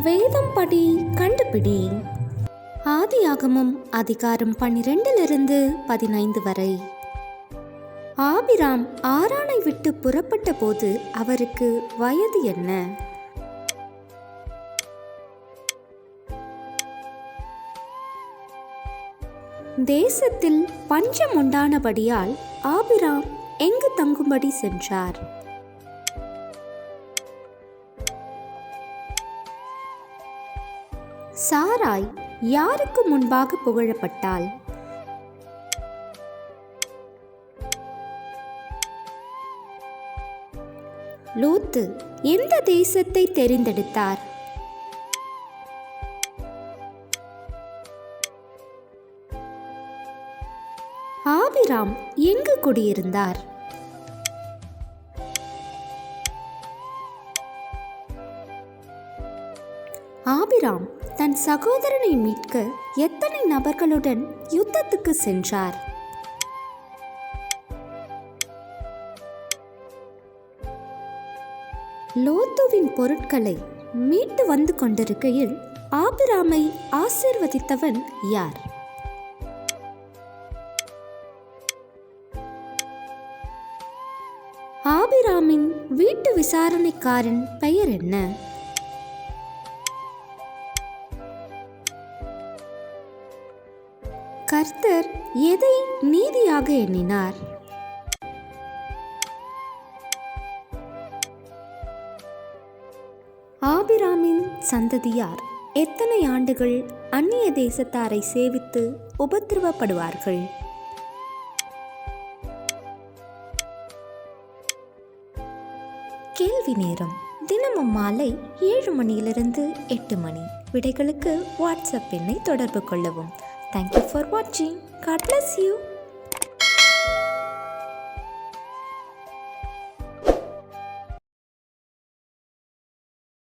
வேதம் படி கண்டுபிடி. ஆதியாகமம் அதிகாரம் 12-15 வரை. ஆபிராம் ஆரானை விட்டு புறப்பட்ட போது அவருக்கு வயது என்ன? தேசத்தில் பஞ்சம் உண்டானபடியால் ஆபிராம் எங்கு தங்கும்படி சென்றார்? சாராய் யாருக்கு முன்பாக புகழப்பட்டாள்? லோத்து எந்த தேசத்தை தெரிந்தெடுத்தார்? ஆபிராம் எங்கு குடியிருந்தார்? ஆபிராம் தன் சகோதரனை மீட்க எத்தனை நபர்களுடன் யுத்தத்துக்கு சென்றார்? லோத்துவின் பொருட்களை மீட்டு வந்து கொண்டிருக்கையில் ஆபிராமை ஆசீர்வதித்தவன் யார்? ஆபிராமின் வீட்டு விசாரணைக்காரன் பெயர் என்ன? கர்த்தர் எதை நீதியாக எண்ணினார்? ஆபிராமின் சந்ததியார் எத்தனை ஆண்டுகள் அந்நிய தேசத்தாரை சேவித்து உபத்திரவப்படுவார்கள்? கேள்வி நேரம் தினமும் மாலை 7 மணியிலிருந்து 8 மணி. விடைகளுக்கு வாட்ஸ்அப் எண்ணை தொடர்பு கொள்ளவும். Thank you for watching. God bless you.